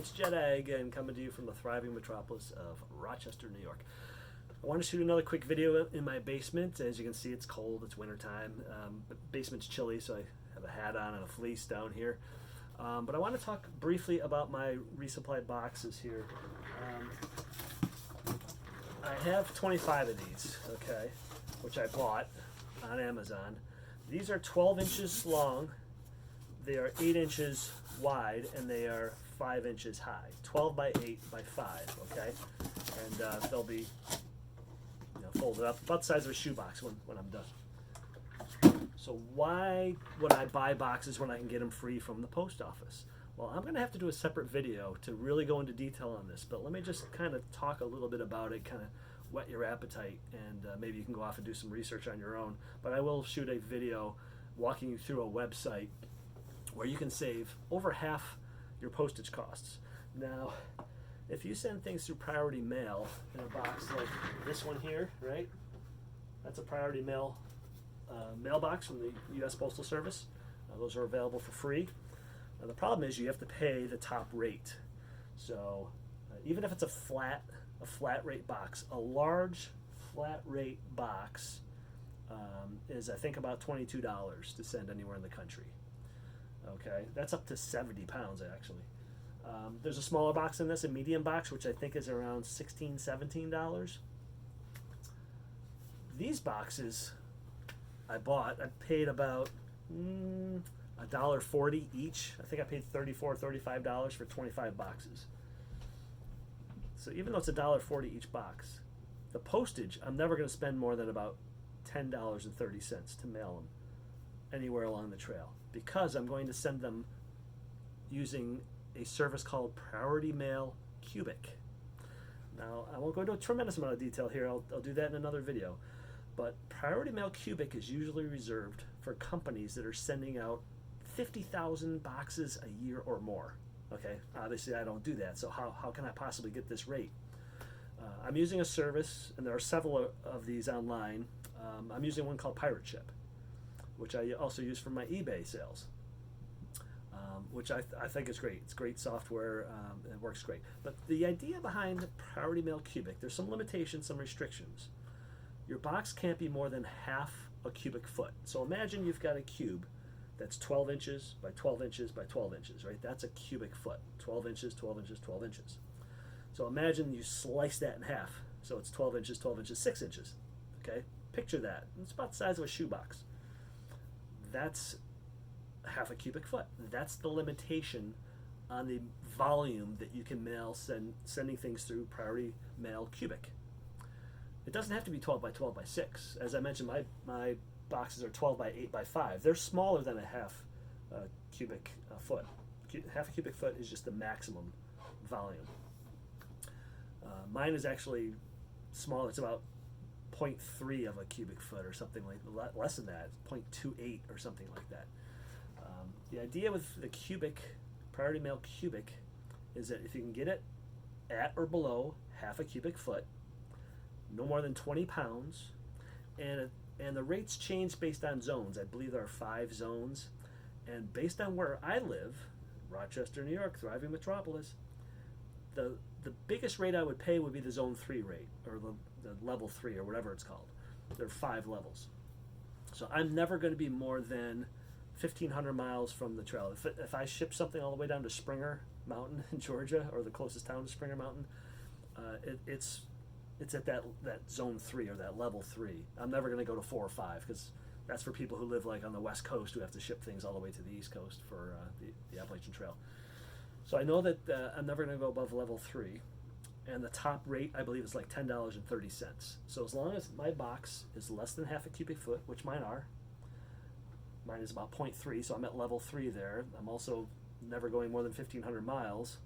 it's Jet Egg, and coming to you from the thriving metropolis of Rochester, New York. I want to shoot another quick video in my basement. As you can see, it's cold, it's wintertime. The basement's chilly, so I have a hat on and a fleece down here. But I want to talk briefly about my resupply boxes here. I have 25 of these, okay, which I bought on Amazon. These are 12 inches long, they are 8 inches wide, and they are 5 inches high. 12 by 8 by 5, okay? And they'll be folded up, about the size of a shoebox when I'm done. So why would I buy boxes when I can get them free from the post office? Well, I'm going to have to do a separate video to really go into detail on this, but let me just kind of talk a little bit about it, kind of whet your appetite, and maybe you can go off and do some research on your own. But I will shoot a video walking you through a website where you can save over half your postage costs. Now, if you send things through priority mail in a box like this one here, right? That's a priority mail mailbox from the U.S. Postal Service. Those are available for free. Now, the problem is you have to pay the top rate. So even if it's a flat rate box, a large flat rate box is, I think, about $22 to send anywhere in the country. Okay, that's up to 70 pounds actually. There's a smaller box in this, a medium box, which I think is around $16, $17. These boxes I paid about $1.40 each. I think I paid $34, $35 for 25 boxes. So even though it's $1.40 each box, the postage, I'm never going to spend more than about $10.30 to mail them anywhere along the trail, because I'm going to send them using a service called Priority Mail Cubic. Now, I won't go into a tremendous amount of detail here. I'll do that in another video. But Priority Mail Cubic is usually reserved for companies that are sending out 50,000 boxes a year or more. Okay, obviously I don't do that, so how can I possibly get this rate? I'm using a service, and there are several of these online. I'm using one called Pirate Ship, which I also use for my eBay sales, which I think is great. It's great software. It works great. But the idea behind Priority Mail Cubic, there's some limitations, some restrictions. Your box can't be more than half a cubic foot. So imagine you've got a cube that's 12 inches by 12 inches by 12 inches, right? That's a cubic foot, 12 inches, 12 inches, 12 inches. So imagine you slice that in half. So it's 12 inches, 12 inches, 6 inches, okay? Picture that. It's about the size of a shoebox. That's half a cubic foot. That's the limitation on the volume that you can mail, sending things through Priority Mail Cubic. It doesn't have to be 12 by 12 by 6. As I mentioned, my boxes are 12 by 8 by 5. They're smaller than a half cubic foot. Half a cubic foot is just the maximum volume. Mine is actually smaller. It's about 0.3 of a cubic foot or something like that. Less than that, 0.28 or something like that. The idea with the cubic, Priority Mail Cubic, is that if you can get it at or below half a cubic foot, no more than 20 pounds, and the rates change based on zones. I believe there are 5 zones, and based on where I live, Rochester, New York, thriving metropolis, the biggest rate I would pay would be the Zone 3 rate, or the Level 3, or whatever it's called. There are 5 levels. So I'm never going to be more than 1,500 miles from the trail. If I ship something all the way down to Springer Mountain in Georgia, or the closest town to Springer Mountain, it's at that Zone 3 or that Level 3. I'm never going to go to 4 or 5, because that's for people who live like on the West Coast, who have to ship things all the way to the East Coast for the Appalachian Trail. So I know that I'm never going to go above Level 3, and the top rate I believe is like $10.30. So as long as my box is less than half a cubic foot, which mine are, mine is about 0.3, so I'm at Level 3 there. I'm also never going more than 1,500 miles,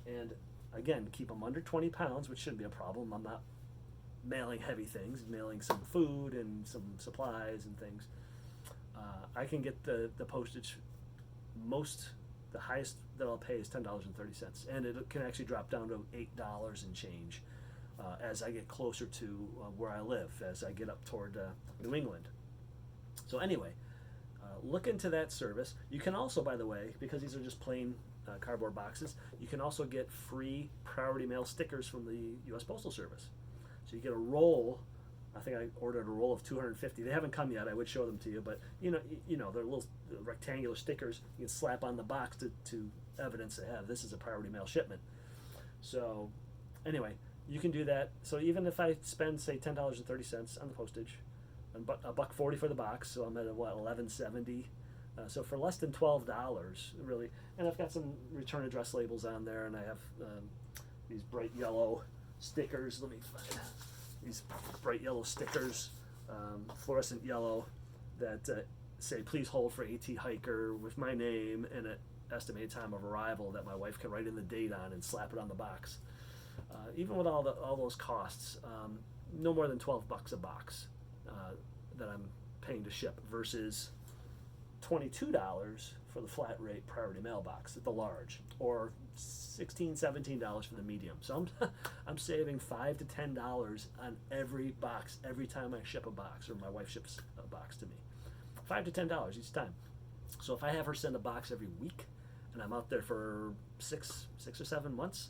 and again, keep them under 20 pounds, which shouldn't be a problem. I'm not mailing heavy things, mailing some food and some supplies and things. I can get the postage, the highest that I'll pay is $10.30, and it can actually drop down to $8 and change as I get closer to where I live, as I get up toward New England. So anyway, look into that service. You can also, by the way, because these are just plain cardboard boxes. You can also get free priority mail stickers from the U.S. Postal Service. So you get a roll. I think I ordered a roll of 250. They haven't come yet. I would show them to you, but you know they're little rectangular stickers you can slap on the box to evidence they have this is a priority mail shipment. So anyway, you can do that. So even if I spend say $10.30 on the postage, and $1.40 for the box, so I'm at what, $11.70. So for less than $12, really, and I've got some return address labels on there, and I have these bright yellow stickers. Let me find these bright yellow stickers, fluorescent yellow, that say "Please hold for AT hiker" with my name and an estimated time of arrival that my wife can write in the date on and slap it on the box. Even with all those costs, no more than $12 a box that I'm paying to ship versus $22 for the flat rate priority mail box at the large, or $16, $17 for the medium. So I'm saving $5 to $10 on every box every time I ship a box, or my wife ships a box to me. $5 to $10 each time. So if I have her send a box every week, and I'm out there for six or 7 months,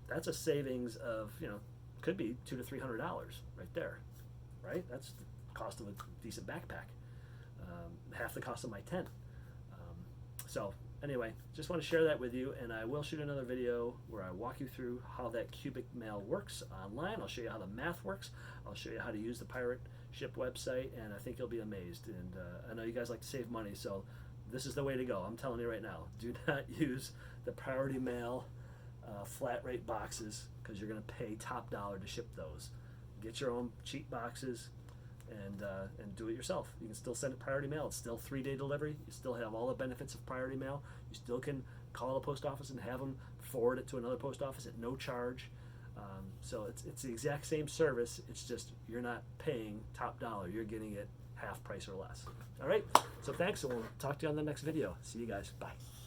that's a savings of could be $200 to $300 right there, right? That's the cost of a decent backpack. Half the cost of my tent. So anyway, just want to share that with you, and I will shoot another video where I walk you through how that cubic mail works online. I'll show you how the math works. I'll show you how to use the pirate ship website, and I think you'll be amazed. And I know you guys like to save money, so this is the way to go. I'm telling you right now, do not use the priority mail flat rate boxes, because you're going to pay top dollar to ship those. Get your own cheap boxes, and do it yourself. You can still send it priority mail. It's still 3-day delivery. You still have all the benefits of priority mail. You still can call the post office and have them forward it to another post office at no charge. So it's the exact same service. It's just you're not paying top dollar. You're getting it half price or less. All right. So thanks, and we'll talk to you on the next video. See you guys. Bye.